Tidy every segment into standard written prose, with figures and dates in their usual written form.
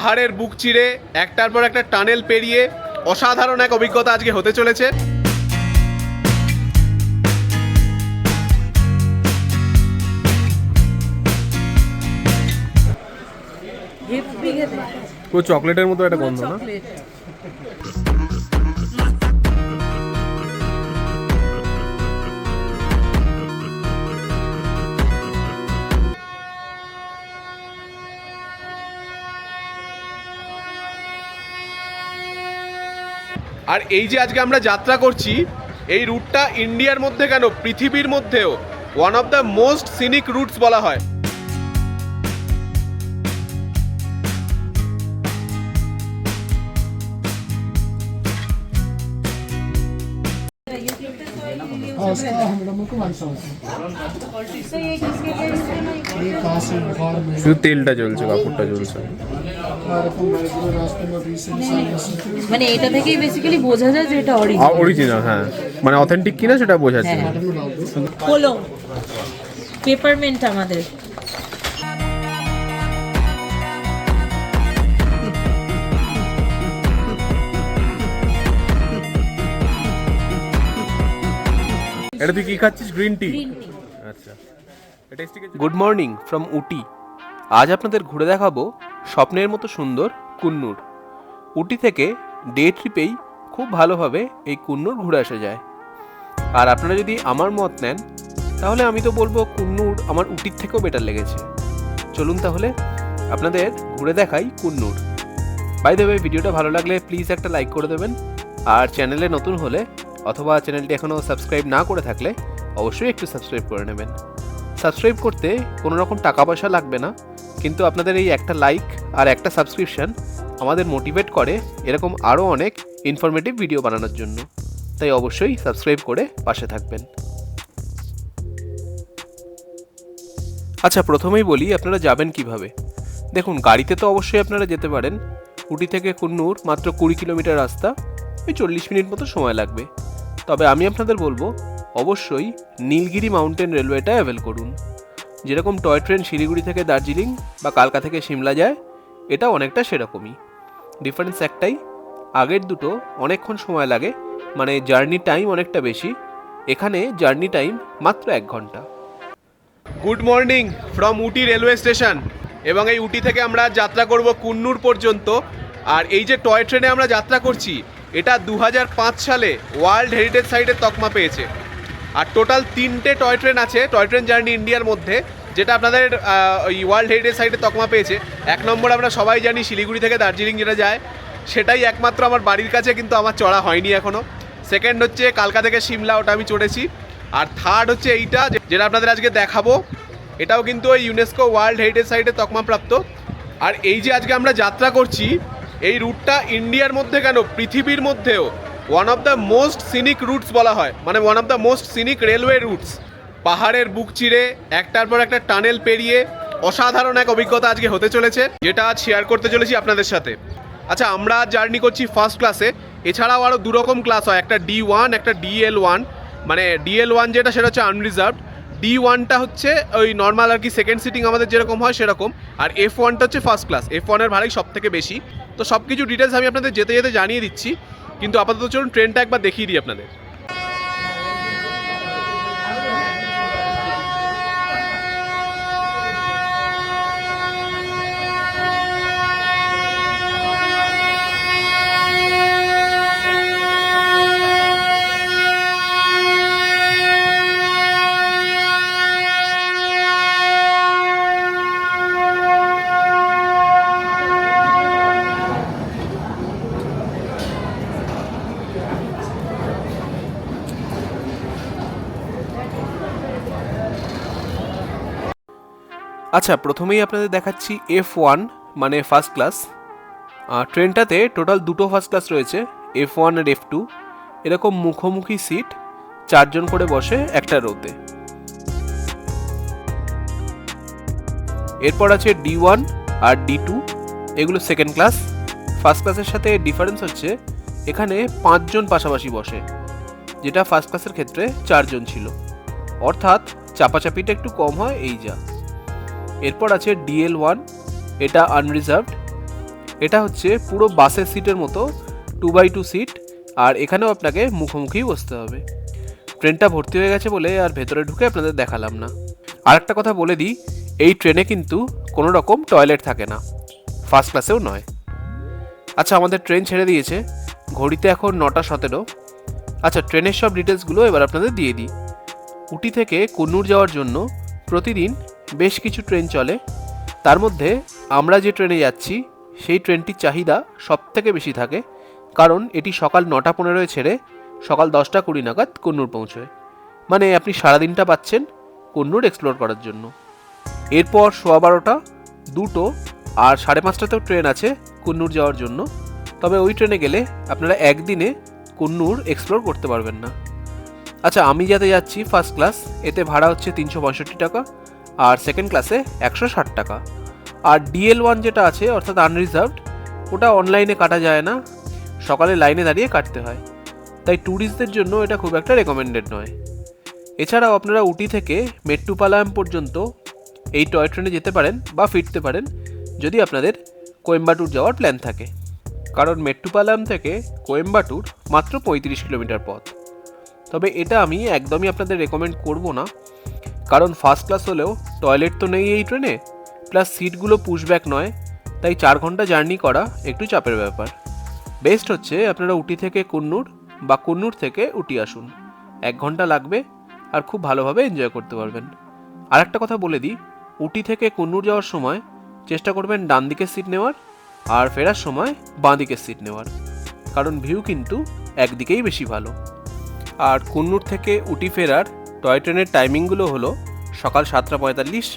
পাহাড়ের বুক চিরে একটার পর একটা টানেল পেরিয়ে অসাধারণ এক অভিজ্ঞতা আজকে হতে চলেছে। পুরো চকলেটের মতো একটা গন্ধ না? আর এই যে আজকে আমরা যাত্রা করছি, এই রুটটা ইন্ডিয়ার মধ্যে কেন পৃথিবীর মধ্যেও one of the most scenic roots বলা হয়। শুধু তেলটা জ্বলছে, কাপড়টা জ্বলছে। মানে এটা থেকেই বেসিক্যালি বোঝা যায় যে এটা অরিজিনাল। হ্যাঁ, মানে অথেন্টিক কিনা সেটা বোঝা যায়। হলো পেপারমেন্ট আমাদের। এটা তুই কি খাচ্ছিস? Green tea. আচ্ছা। গুড মর্নিং ফ্রম উটি। আজ আপনাদের ঘুরে দেখাবো স্বপ্নের মতো সুন্দর কুন্নুর। উটি থেকে ডে ট্রিপেই খুব ভালোভাবে এই কুন্নুর ঘুরে আসা যায়। আর আপনারা যদি আমার মত নেন তাহলে আমি তো বলবো কুন্নুর আমার উটির থেকেও বেটার লেগেছে। চলুন তাহলে আপনাদের ঘুরে দেখাই কুন্নুর। বাই দ্য ওয়ে, ভিডিওটা ভালো লাগলে প্লিজ একটা লাইক করে দেবেন। আর চ্যানেলে নতুন হলে অথবা চ্যানেলটি এখনও সাবস্ক্রাইব না করে থাকলে অবশ্যই একটু সাবস্ক্রাইব করে নেবেন। সাবস্ক্রাইব করতে কোনো রকম টাকা পয়সা লাগবে না, কিন্তু আপনাদের এই একটা লাইক আর একটা সাবস্ক্রিপশান আমাদের মোটিভেট করে এরকম আরও অনেক ইনফরমেটিভ ভিডিও বানানোর জন্য। তাই অবশ্যই সাবস্ক্রাইব করে পাশে থাকবেন। আচ্ছা, প্রথমেই বলি আপনারা যাবেন কিভাবে। দেখুন, গাড়িতে তো অবশ্যই আপনারা যেতে পারেন। উটি থেকে কুন্নুর মাত্র 20 কিলোমিটার রাস্তা, ওই 40 মিনিট মতো সময় লাগবে। তবে আমি আপনাদের বলবো অবশ্যই নীলগিরি মাউন্টেন রেলওয়েটা অ্যাভেল করুন। যেরকম টয় ট্রেন শিলিগুড়ি থেকে দার্জিলিং বা কালকা থেকে সিমলা যায়, এটা অনেকটা সেরকমই। ডিফারেন্স একটাই, আগের দুটো অনেকক্ষণ সময় লাগে, মানে জার্নি টাইম অনেকটা বেশি। এখানে জার্নি টাইম মাত্র 1 ঘন্টা। Good morning from Ooty railway station. এবং এই উটি থেকে আমরা যাত্রা করব কুন্নুর পর্যন্ত। আর এই যে টয় ট্রেনে আমরা যাত্রা করছি, এটা 2005 সালে ওয়ার্ল্ড হেরিটেজ সাইটের তকমা পেয়েছে। আর টোটাল 3টে টয় ট্রেন আছে টয় ট্রেন জার্নি ইন্ডিয়ার মধ্যে, যেটা আপনাদের ওই ওয়ার্ল্ড হেরিটেজ সাইটের তকমা পেয়েছে। 1 নম্বর আমরা সবাই জানি শিলিগুড়ি থেকে দার্জিলিং যেটা যায়, সেটাই একমাত্র আমার বাড়ির কাছে, কিন্তু আমার চড়া হয়নি এখনও। সেকেন্ড হচ্ছে কালকা থেকে সিমলা, ওটা আমি চড়েছি। আর থার্ড হচ্ছে এইটা যেটা আপনাদের আজকে দেখাবো, এটাও কিন্তু ওই ইউনেস্কো ওয়ার্ল্ড হেরিটেজ সাইটের তকমাপ্রাপ্ত। আর এই যে আজকে আমরা যাত্রা করছি, এই রুটটা ইন্ডিয়ার মধ্যে কেন পৃথিবীর মধ্যেও one of the most scenic roots বলা হয়, মানে one of the most scenic railway roots. পাহাড়ের বুক চিরে একটার পর একটা টানেল পেরিয়ে অসাধারণ এক অভিজ্ঞতা আজকে হতে চলেছে, যেটা আজ শেয়ার করতে চলেছি আপনাদের সাথে। আচ্ছা, আমরা জার্নি করছি ফার্স্ট ক্লাসে। এছাড়াও আরও 2 রকম ক্লাস হয়, একটা D1 একটা DL1। মানে DL1 যেটা, সেটা হচ্ছে আনরিজার্ভড। D1টা হচ্ছে ওই নর্মাল আর কি, সেকেন্ড সিটিং আমাদের যেরকম হয় সেরকম। আর F1টা হচ্ছে ফার্স্ট ক্লাস। F1-এর ভাড়াই সব থেকে বেশি। তো সব কিছু ডিটেলস আমি আপনাদের যেতে যেতে জানিয়ে দিচ্ছি, কিন্তু আপাতত চলুন ট্রেনটা একবার দেখিয়ে দিই আপনাদের। আচ্ছা, প্রথমেই আপনাদের দেখাচ্ছি F1 মানে ফার্স্ট ক্লাস। ট্রেনটাতে টোটাল 2টো ফার্স্ট ক্লাস রয়েছে, F1 আর F2। এরকম মুখোমুখি সিট, 4 জন করে বসে একটা রোতে। এরপর আছে D1 আর D2, এগুলো সেকেন্ড ক্লাস। ফার্স্ট ক্লাসের সাথে ডিফারেন্স হচ্ছে এখানে 5 জন পাশাপাশি বসে, যেটা ফার্স্ট ক্লাসের ক্ষেত্রে 4 জন ছিল, অর্থাৎ চাপাচাপিটা একটু কম হয় এই যা। এরপর আছে DL1, এটা আনরিজার্ভড। এটা হচ্ছে পুরো বাসের সিটের মতো 2x2 সিট, আর এখানেও আপনাকে মুখোমুখি বসতে হবে। ট্রেনটা ভর্তি হয়ে গেছে বলে আর ভেতরে ঢুকে আপনাদের দেখালাম না। আর একটা কথা বলে দিই, এই ট্রেনে কিন্তু কোনো রকম টয়লেট থাকে না, ফার্স্ট ক্লাসেও নয়। আচ্ছা, আমাদের ট্রেন ছেড়ে দিয়েছে, ঘড়িতে এখন 9:17। আচ্ছা, ট্রেনের সব ডিটেলসগুলো এবার আপনাদের দিয়ে দিই। উটি থেকে কুন্নুর যাওয়ার জন্য প্রতিদিন বেশ কিছু ট্রেন চলে। তার মধ্যে আমরা যে ট্রেনে যাচ্ছি সেই ট্রেনটির চাহিদা সব থেকে বেশি থাকে, কারণ এটি সকাল 9:15 ছেড়ে সকাল 10:20 নাগাদ কুন্নুর পৌঁছয়। মানে আপনি সারাদিনটা পাচ্ছেন কুন্নুর এক্সপ্লোর করার জন্য। এরপর 12:15, 2টো আর 5:30তেও ট্রেন আছে কুন্নুর যাওয়ার জন্য। তবে ওই ট্রেনে গেলে আপনারা একদিনে কুন্নুর এক্সপ্লোর করতে পারবেন না। আচ্ছা, আমি যাতে যাচ্ছি ফার্স্ট ক্লাস, এতে ভাড়া হচ্ছে 365 টাকা, আর সেকেন্ড ক্লাসে 160 টাকা। আর DL1 যেটা আছে অর্থাৎ আনরিজার্ভড, ওটা অনলাইনে কাটা যায় না, সকালে লাইনে দাঁড়িয়ে কাটতে হয়। তাই ট্যুরিস্টদের জন্য এটা খুব একটা রেকমেন্ডেড নয়। এছাড়াও আপনারা উটি থেকে মেট্টুপালায়াম পর্যন্ত এই টয় ট্রেনে যেতে পারেন বা ফিরতে পারেন যদি আপনাদের কোয়েম্বাটুর যাওয়ার প্ল্যান থাকে, কারণ মেট্টুপালায়াম থেকে কোয়েম্বাটুর মাত্র 35 কিলোমিটার পথ। তবে এটা আমি একদমই আপনাদের রেকমেন্ড করব না, কারণ ফার্স্ট ক্লাস হলেও টয়লেট তো নেই এই ট্রেনে, প্লাস সিটগুলো পুশব্যাক নয়, তাই 4 ঘন্টা জার্নি করা একটু চাপের ব্যাপার। বেস্ট হচ্ছে আপনারা উটি থেকে কুন্নুর বা কুন্নুর থেকে উটি আসুন, 1 ঘন্টা লাগবে আর খুব ভালোভাবে এনজয় করতে পারবেন। আর একটা কথা বলে দিই, উটি থেকে কুন্নুর যাওয়ার সময় চেষ্টা করবেন ডান দিকের সিট নেওয়ার, আর ফেরার সময় বাঁ দিকের সিট নেওয়ার, কারণ ভিউ কিন্তু একদিকেই বেশি ভালো। আর কুন্নুর থেকে উটি ফেরার টয় ট্রেনের টাইমিংগুলো হলো সকাল 7:45,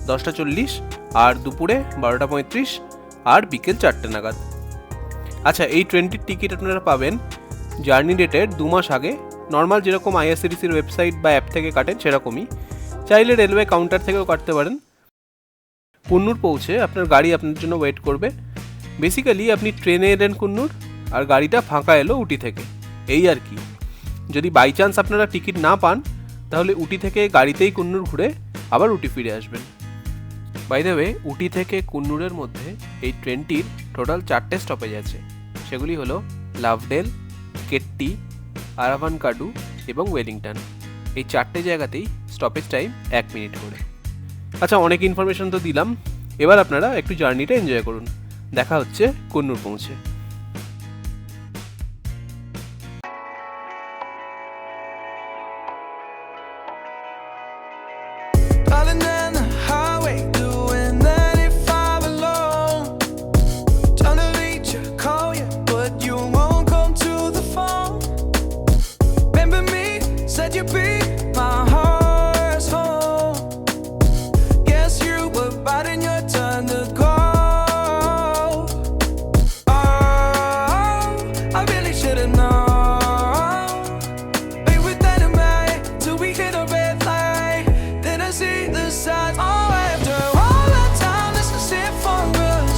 10:40, আর দুপুরে 12:35, আর বিকেল 4টে নাগাদ। আচ্ছা, এই ট্রেনটির টিকিট আপনারা পাবেন জার্নি ডেটের 2 মাস আগে, নর্মাল যেরকম IRCTCর ওয়েবসাইট বা অ্যাপ থেকে কাটেন সেরকমই। চাইলে রেলওয়ে কাউন্টার থেকেও কাটতে পারেন। কুন্নুর পৌঁছে আপনার গাড়ি আপনার জন্য ওয়েট করবে। বেসিক্যালি আপনি ট্রেনে এলেন কুন্নুর, আর গাড়িটা ফাঁকা এলো উটি থেকে, এই আর কি। যদি বাই চান্স আপনারা টিকিট না পান, তাহলে উটি থেকে গাড়িতেই কুন্নুর ঘুরে আবার উটি ফিরে আসবেন। বাই দ্য ওয়ে, উটি থেকে কুন্নুরের মধ্যে এই ট্রেনটির টোটাল 4টে স্টপেজ আছে। সেগুলি হলো লাভডেল, কেট্টি, আরাভানকাডু এবং ওয়েলিংটন। এই 4টে জায়গাতেই স্টপেজ টাইম 1 মিনিট করে। আচ্ছা, অনেক ইনফরমেশন তো দিলাম, এবার আপনারা একটু জার্নিটা এনজয় করুন। দেখা হচ্ছে কুন্নুর পৌঁছে। Driving down the highway, doing 95 alone. Trying to reach you, call you, but you won't come to the phone. Remember me, said you'd be my heart's home. Guess you were biding your turn to go. Oh, I really should've known. Be with dynamite till we hit a red light. Then I see the signs. Oh, after all that time, this is it for us.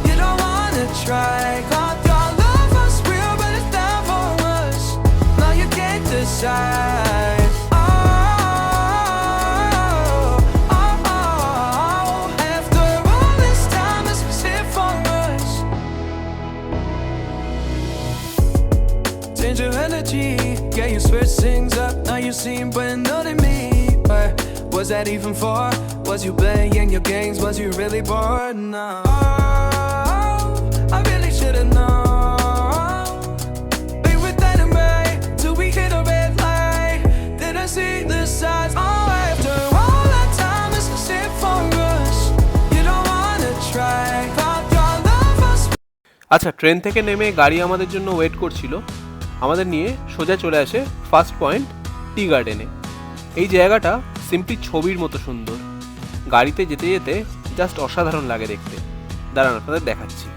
You don't wanna try. Caught your love was real, but it's down for us. Now you can't decide. Oh, oh, oh. After all this time, this is it for us. Change your energy, yeah, you switch things up. Now you seem brand new to me. But was that even for? Was you playing your games? Was you really bored? No. Oh, I really should've known. Be with dynamite till we hit a red light. Then I see the signs. Oh, after all that time, this is it for us. You don't wanna try. Caught your love was. আচ্ছা, train থেকে নেমে গাড়ি আমাদের জন্য wait করছিল। আমাদের নিয়ে সোজা চলে আসে ফার্স্ট পয়েন্ট টি গার্ডেনে। এই জায়গাটা সিম্পলি ছবির মতো সুন্দর। গাড়িতে যেতে যেতে জাস্ট অসাধারণ লাগে দেখতে। দাঁড়ান, আপনাদের দেখাচ্ছি।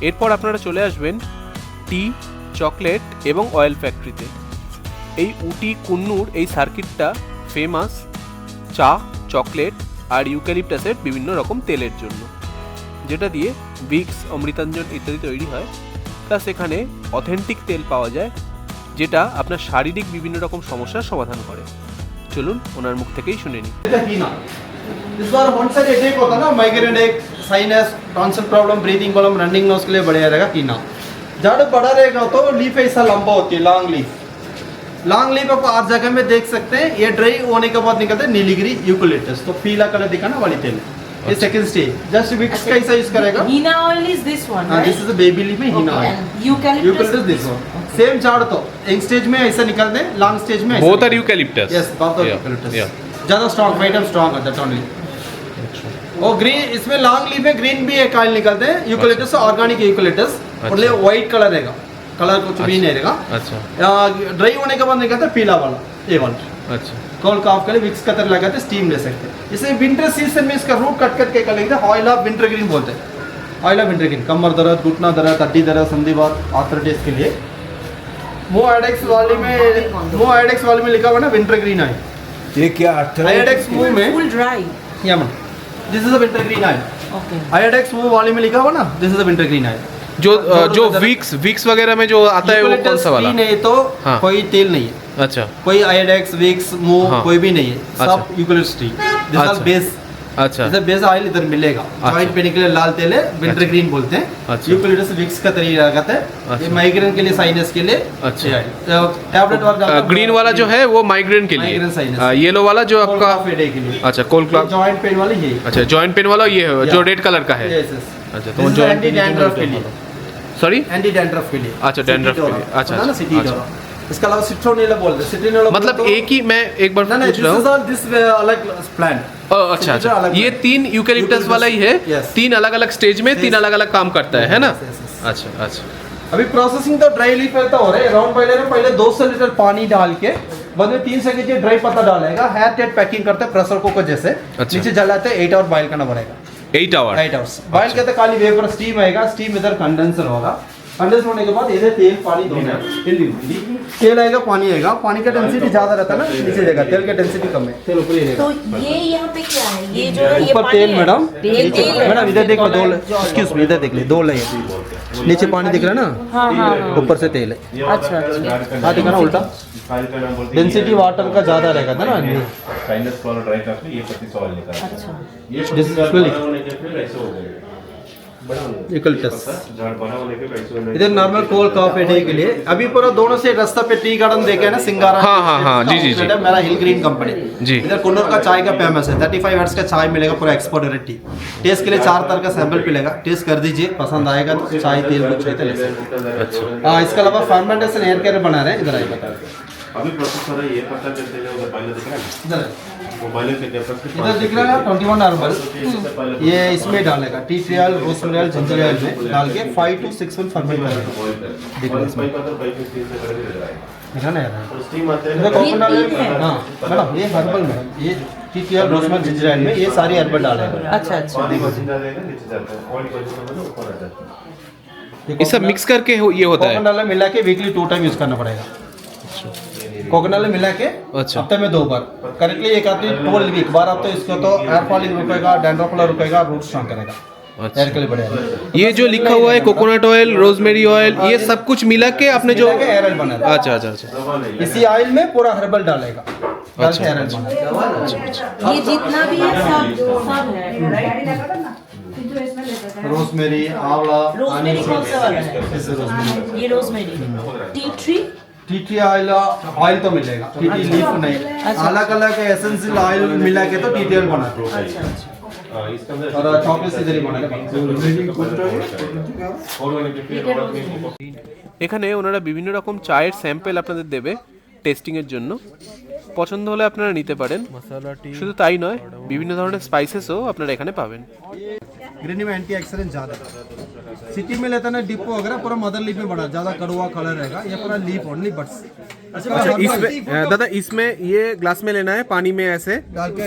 এরপর আপনারা চলে আসবেন টি, চকলেট এবং অয়েল ফ্যাক্টরিতে। এই উটি কুন্নুর এই সার্কিটটা ফেমাস চা, চকলেট আর ইউক্যালিপটাসের বিভিন্ন রকম তেলের জন্য, যেটা দিয়ে ভিক্স, অমৃতাঞ্জন ইত্যাদি তৈরি হয়। প্লাস এখানে অথেন্টিক তেল পাওয়া যায়, যেটা আপনার শারীরিক বিভিন্ন রকম সমস্যার সমাধান করে। চলুন ওনার মুখ থেকেই শুনে নিই। हीना इस बार वन साइड हेडेक होता है ना, migraine headache, sinus, tonsil problem, breathing problem, running nose के लिए बढ़िया रहेगा कीना। जड़ बड़ा रहेगा तो लीफ ऐसा लंबा होती है, लॉन्ग लीफ। लॉन्ग लीफ आप हर जगह में देख सकते हैं। ये ड्राई होने के बाद निकलते हैं नीलीगिरी यूकेलिप्टस, तो पीला कलर दिखाना वाली तेल। ये सेकंड स्टेज। जस्ट विक्स कैसा यूज करेगा? Hina oil is this one, हाँ, right? This is a baby leaf में हीना Okay, है। and eucalyptus this one same झाड़ तो एक स्टेज में ऐसा निकलते हैं, लॉन्ग स्टेज में ऐसा बोथ आर निकलते हैं। Eucalyptus. Yes, both are eucalyptus. ज्यादा स्ट्रांग, वाइट एंड स्ट्रांग है दैट ओनली। और ग्रीन, इसमें लॉन्ग लीफ में ग्रीन भी एक ऑयल निकलते हैं। यूकेलिप्टस ऑर्गेनिक यूकेलिप्टस, और व्हाइट कलर रहेगा, कलर कुछ भी नहीं रहेगा। अच्छा ड्राई होने के बाद निकलता है पीला वाला, ये वाला। अच्छा कोल्ड कॉफ के लिए विक्स कतर लगाते हैं, स्टीम ले सकते हैं। इसे विंटर सीजन में इसका रूट कट करके कर लेंगे, ऑयल ऑफ विंटर ग्रीन बोलते हैं। ऑयल ऑफ विंटर ग्रीन कमर दर्द, घुटना दर्द, हड्डी दर्द, संधिवात, आर्थराइटिस के लिए। मोआइडेक्स वाले में लिखा हुआ ना विंटर ग्रीन ऑयल। ये क्या आयोडेक्स मुंह में full dry. Yemen, this is a winter green oil. Okay. Iodex मुंह वाले में लिखा हुआ ना, this is a winter green oil. जो विक्स वगैरह में जो आता है वो कौन सा वाला? नहीं तो हाँ। कोई तेल नहीं है, अच्छा कोई आयोडेक्स, विक्स, मूव हाँ। कोई भी नहीं है, अच्छा। सब यूकेलिप्टस ट्री। दिस अच्छा। इज बेस, अच्छा इधर बेस ऑयल इधर मिलेगा। जॉइंट पेन के लिए लाल तेल है, विंटर ग्रीन बोलते हैं। अच्छा। यूकेलिप्टस विक्स का तरीका लगाते हैं। अच्छा। ये माइग्रेन के लिए, साइनस के लिए अच्छा। Tablet work. ग्रीन वाला जो है वो माइग्रेन के लिए, Migraine sinus। येलो वाला जो आपका हेडेक के लिए। अच्छा कोल्ड क्लॉक, जॉइंट पेन वाली ये। अच्छा जॉइंट पेन वाला ये है जो Yeah। रेड कलर का है। Yes, yes। अच्छा तो This is जो एंटी डैंड्रफ के लिए, सॉरी एंटी डैंड्रफ के लिए। अच्छा, dandruff के लिए। अच्छा, ना अच्छा, सिटी अच्छा। डोरा। इसके अलावा सिट्रोनेला बोलते हैं। सिट्रोनेला मतलब एक ही, मैं एक बार ना ना, पूछ दिस रहा इज हूँ। ऑल दिस अलग प्लांट। अच्छा अच्छा, ये 3 यूकैलिप्टस वाला ही है, Yes। 3 अलग अलग स्टेज में 3 अलग अलग काम करता है ना? Yes, yes, yes। अच्छा अच्छा अभी प्रोसेसिंग तो ड्राई लीफ पे तो हो रहा है। राउंड बॉयलर में पहले 200 लीटर पानी डाल के बाद में 3 सेकंड ये ड्राई पत्ता डालेगा। हेयर टेट पैकिंग करते हैं प्रेशर कुकर जैसे। अच्छा। नीचे जलाते हैं, 8 आवर बॉयल करना पड़ेगा। 8 आवर 8 आवर्स बॉयल करते खाली वेपर स्टीम आएगा। स्टीम इधर कंडेंसर होगा। कंडेंस होने के बाद इधर तेल पानी धोना है। तेल आएगा, पानी आएगा। पानी का डेंसिटी ज्यादा रहता है ना, नीचे जाएगा। तेल का डेंसिटी कम है, तेल ऊपर ही रहेगा। तो ये यहाँ पे क्या है? ये जो है ये ऊपर पानी तेल है। मैडम, ये तेल है। मैडम इधर देख लो, दो, एक्सक्यूज मी, इधर देख ले, 2 लेयर। नीचे पानी दिख रहा है ना, हाँ हाँ हाँ। ऊपर से तेल है। अच्छा अच्छा। हाँ दिखा ना उल्टा, डेंसिटी वाटर का ज्यादा रहेगा था ना। साइनस वाला ड्राई था, ये 25 ऑयल निकाला। अच्छा ये This is really- ऐसे हो गए यूकेलिप्टस। झाड़ बना होने के वैसे होने इधर नॉर्मल कोल्ड कॉफी डे के लिए अभी पूरा दोनों से रास्ता पे टी गार्डन देखे है ना, सिंगारा। हाँ, हाँ, हाँ, जी, जी, जी। मेरा हिल ग्रीन कंपनी जी। इधर कुन्नूर का चाय का फेमस है। 35 हर्ट्ज का चाय मिलेगा, पूरा एक्सपोर्ट टी। टेस्ट के लिए 4 तरह का सैंपल मिलेगा, टेस्ट कर दीजिए, पसंद आएगा तो चाय तेल कुछ चाहिए तो ले सकते हैं। हाँ, इसके अलावा फर्मेंटेशन हेयर केयर बना रहे हैं। इधर आइए बता रहे हैं। अभी प्रोसेस हो रहा है, ये पता चलते हैं उधर पहले दिख रहा है इधर मोबाइल के क्या प्रोसेस इधर दिख रहा है 21 हर्बल। ये इसमें डालेगा tea tree oil, rosemary oil, ginger oil में डाल के 5 to 6 मंथ फर्मेंट करेगा। दिख रहा है इसमें, दिखा ना यार। स्टीम आते हैं इधर कोकोनट ऑयल, तीन है। हाँ मैडम ये हर्बल मैडम, ये tea tree oil, rosemary, ginger oil में ये सारी हर्बल डालेगा। अच्छा अच्छा। पानी पसीना देगा नीचे जाता है, ऑयल पसीना मतलब ऊपर आ जाता है। ये सब मिक्स करके ये होता है। कोकोनट ऑयल मिला के वीकली 2 टाइम यूज करना पड़ेगा। कोकोनट ऑयल मिला के अच्छा। हफ्ते में 2 बार करेक्टली। एक आदमी 12 वीक बार आप तो इसको तो हेयर फॉलिंग रुकेगा, डैंड्रफ रुकेगा, रूट स्ट्रॉन्ग करेगा, हेयर के लिए बढ़िया। ये जो लिखा हुआ है कोकोनट ऑयल, रोजमेरी ऑयल, ये सब कुछ मिला के आपने जो, मिला के हेयर ऑयल बना रहा है। अच्छा अच्छा अच्छा इसी ऑयल में पूरा हर्बल डालेगा, डाल के हेयर ऑयल बना रहा है। ये जितना भी है सब सब है। रोजमेरी, आंवला, रोजमेरी कौन सा वाला है? जैसे रोजमेरी, ये rosemary, tea tree. Tea tree oil oil तो मिलेगा, टी ट्री लीफ नहीं। अलग अलग एसेंशियल ऑयल मिला के तो टी ट्री ऑयल बनाते हैं। अच्छा अच्छा। और चॉकलेट इधर ही बनाने এখানে ওনারা বিভিন্ন রকম চায়ের স্যাম্পেল আপনাদের দেবে টেস্টিংয়ের জন্য। পছন্দ হলে আপনারা নিতে পারেন। শুধু তাই নয়, বিভিন্ন ধরনের স্পাইসেসও আপনারা এখানে পাবেন। ग्रीनी में एंटी ऑक्सीडेंट ज़्यादा है। सिटी में लेता ना डिपो वगैरह पूरा मदर लीफ में बना, ज़्यादा कड़वा कलर रहेगा। ये पूरा लीफ ओनली बट्स। अच्छा इसमें दादा, इसमें ये ग्लास में लेना है, पानी में ऐसे,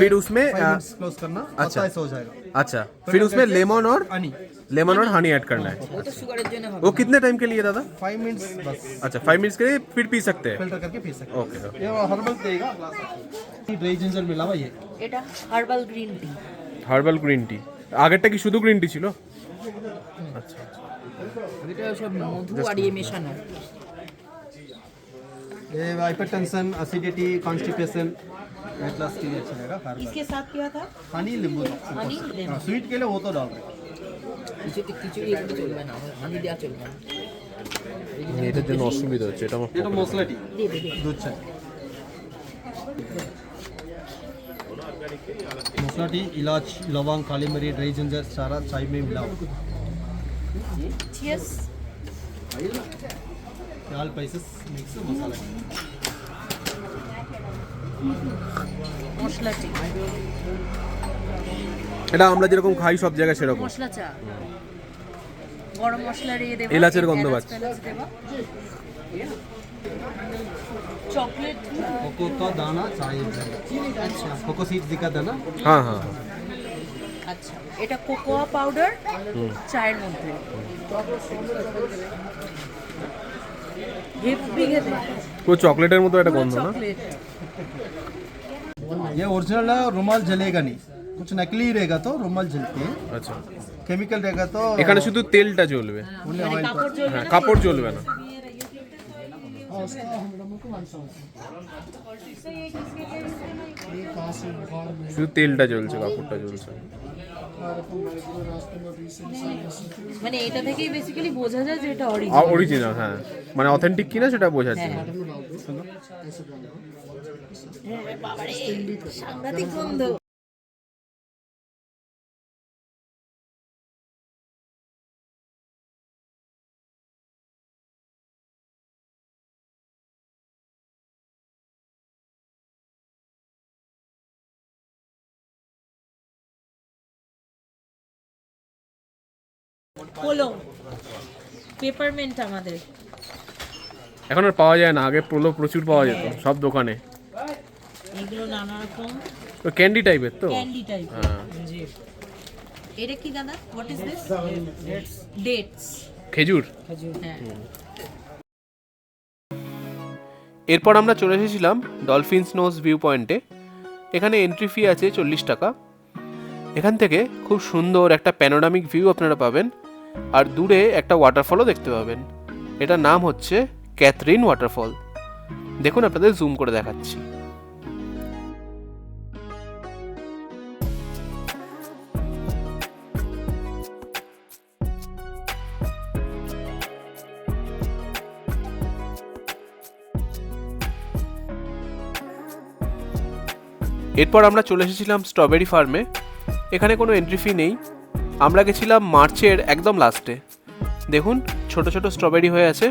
फिर उसमें क्लोज करना, अच्छा। ऐसा हो जाएगा। अच्छा फिर उसमें लेमन और हनी लेमन और हनी ऐड करना है। वो तो शुगरेর জন্য হবে वो कितने टाइम के लिए दादा? 5 मिनट्स बस अच्छा 5 मिनट्स के लिए फिर पी सकते हैं। फिल्टर करके पी सकते हैं। ओके ये हर्बल देगा, ड्राई जिंजर मिला हुआ ये। এটা herbal green tea. Herbal green tea. আগেরটা কি শুধু গ্রিন টি ছিল? আচ্ছা এটা সব মধু আর ইয়ে মেশানো। ये hypertension, acidity, constipation, weight loss के लिए अच्छा रहेगा हर्बल। इसके साथ क्या था? हनी नींबू, हनी हाँ, स्वीट के लिए वो तो डाल रहे हैं। কিছু কিছু এগুলো চলবে না, হানি দেওয়া চলবে না। এটার জন্য অসুবিধা হচ্ছে এটা আমার। ये तो मसला टी, দিয়ে দে, দে। दूध चाय, मसला टी, इलाच, लौंग, काली मिरी, ड्राई जिंजर सारा चाय में मिला हुआ। চিয়ার্স। ऑल स्पाइसेस मिक्स मसाला टी। মশলা টি, এটা আমরা যেরকম খাই সব জায়গায় সেরকম। মশলা চা, গরম মশলা দিয়ে দেবো, এলাচের গন্ধ এলাচ পাচ্ছি। ফেলাচ দেবো। চকলেট कोको का दाना चाहिए, अच्छा कोको सीड्स दिखा था ना। হ্যাঁ হ্যাঁ আচ্ছা, এটা কোকোয়া পাউডার চায়ের মধ্যে। হেভি খেতে, পুরো চকলেটের মতো একটা গন্ধ না? চকলেট। ये ओरिजिनल है, रुमाल जलेगा नहीं, कुछ नकली रहेगा तो रुमाल जलते हैं, আচ্ছা केमिकल रहेगा तो এখানে শুধু তেলটা জ্বলবে, only মানে oil। কাপড় জ্বলবে হ্যাঁ না, কাপড় জ্বলবে না। শুধু তেলটা জ্বলছে, কাপড়টা জ্বলছে। মানে এটা থেকেই বেসিক্যালি বোঝা যায় যে এটা অরিজিনাল। অরিজিনাল, হ্যাঁ মানে অথেন্টিক কিনা সেটা বোঝার জন্য। বাবারে সাংঘাতিক গন্ধ। পোলো পেপারমেন্ট আমাদের এখন আর পাওয়া যায় না, আগে পোলো প্রচুর পাওয়া যেত সব দোকানে। এগুলো নানা রকম তো ক্যান্ডি টাইপের তো। Candy type. হ্যাঁ এটা কি দাদা? What is this? ডেটস। খেজুর। হ্যাঁ। এরপর আমরা চলে এসেছিলাম ডলফিনস নোজ ভিউ পয়েন্টে। এখানে এন্ট্রি ফি আছে 40 টাকা। এখান থেকে খুব সুন্দর একটা প্যানোরামিক ভিউ আপনারা পাবেন, আর দূরে একটা ওয়াটারফলও দেখতে পাবেন। এটার নাম হচ্ছে ক্যাথরিন ওয়াটারফল। দেখুন আপনাদের জুম করে দেখাচ্ছি। এরপর আমরা চলে এসেছিলাম স্ট্রবেরি ফার্মে। এখানে কোনো এন্ট্রি ফি নেই। আমরা গেছিলাম মার্চের একদম লাস্টে। দেখুন ছোট ছোট স্ট্রবেরি হয়ে আছে।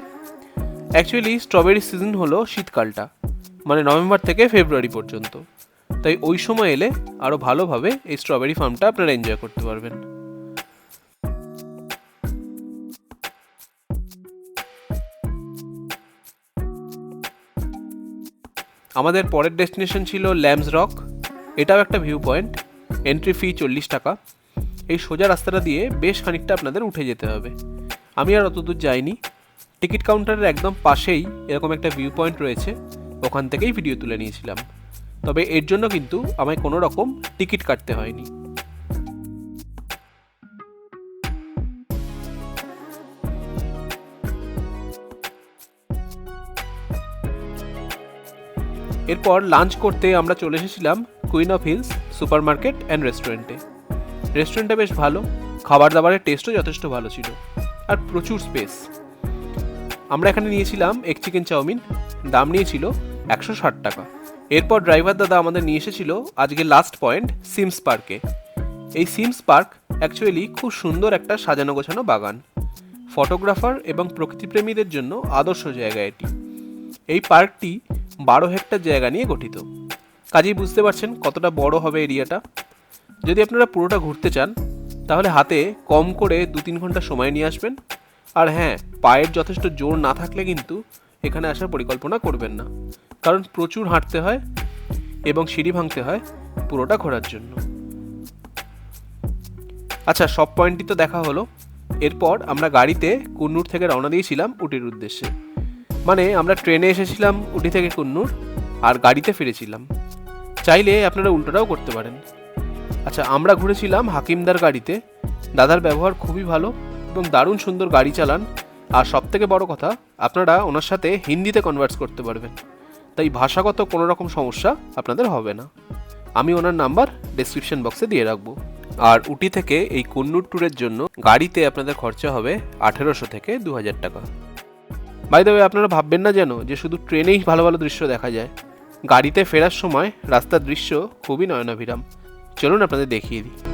অ্যাকচুয়ালি স্ট্রবেরি সিজন হলো শীতকালটা, মানে নভেম্বর থেকে ফেব্রুয়ারি পর্যন্ত। তাই ওই সময় এলে আরও ভালোভাবে এই স্ট্রবেরি ফার্মটা আপনারা এনজয় করতে পারবেন। আমাদের পরের ডেস্টিনেশন ছিল ল্যাম্বস রক। এটাও একটা ভিউ পয়েন্ট। এন্ট্রি ফি 40 টাকা। এই সোজা রাস্তাটা দিয়ে বেশ খানিকটা আপনাদের উঠে যেতে হবে। আমি আর অত দূর যাইনি। টিকিট কাউন্টারের একদম পাশেই এরকম একটা ভিউ পয়েন্ট রয়েছে, ওখান থেকেই ভিডিও তুলে নিয়েছিলাম। তবে এর জন্য কিন্তু আমায় কোনো রকম টিকিট কাটতে হয়নি। এরপর লাঞ্চ করতে আমরা চলে এসেছিলাম queen of hills super market and রেস্টুরেন্টে। রেস্টুরেন্টটা বেশ ভালো, খাবার দাবারের টেস্টও যথেষ্ট ভালো ছিল, আর প্রচুর স্পেস। আমরা এখানে নিয়েছিলাম এগ চিকেন চাউমিন, দাম নিয়েছিল 160 টাকা। এরপর ড্রাইভার দাদা আমাদের নিয়ে এসেছিল আজকে লাস্ট পয়েন্ট সিমস পার্কে। এই সিমস পার্ক অ্যাকচুয়ালি খুব সুন্দর একটা সাজানো গোছানো বাগান। ফটোগ্রাফার এবং প্রকৃতিপ্রেমীদের জন্য আদর্শ জায়গা এটি। এই পার্কটি 12 হেক্টর জায়গা নিয়ে গঠিত, কাজেই বুঝতে পারছেন কতটা বড় হবে এরিয়াটা। যদি আপনারা পুরোটা ঘুরতে চান তাহলে হাতে কম করে 2-3 ঘন্টা সময় নিয়ে আসবেন। আর হ্যাঁ, পায়ের যথেষ্ট জোর না থাকলে কিন্তু এখানে আসার পরিকল্পনা করবেন না, কারণ প্রচুর হাঁটতে হয় এবং সিঁড়ি ভাঙতে হয় পুরোটা ঘোরার জন্য। আচ্ছা, সব পয়েন্টই তো দেখা হলো। এরপর আমরা গাড়িতে কুন্নুর থেকে রওনা দিয়েছিলাম উটির উদ্দেশ্যে। মানে আমরা ট্রেনে এসেছিলাম উটি থেকে কুন্নুর, আর গাড়িতে ফিরেছিলাম। চাইলে আপনারা উল্টোটাও করতে পারেন। আচ্ছা, আমরা ঘুরেছিলাম হাকিমদার গাড়িতে। দাদার ব্যবহার খুবই ভালো এবং দারুণ সুন্দর গাড়ি চালান। আর সবথেকে বড় কথা, আপনারা ওনার সাথে হিন্দিতে কনভার্স করতে পারবেন, তাই ভাষাগত কোনো রকম সমস্যা আপনাদের হবে না। আমি ওনার নাম্বার ডেসক্রিপশন বক্সে দিয়ে রাখবো। আর উটি থেকে এই কুন্নুর ট্যুরের জন্য গাড়িতে আপনাদের খরচা হবে 1800 থেকে 2000 টাকা। বাই দ্য ওয়ে, আপনারা ভাববেন না যেন যে শুধু ট্রেনেই ভালো ভালো দৃশ্য দেখা যায়। গাড়িতে ফেরার সময় রাস্তার দৃশ্য খুবই নয়নাভিরাম। চলুন আপনাদের দেখিয়ে দিই।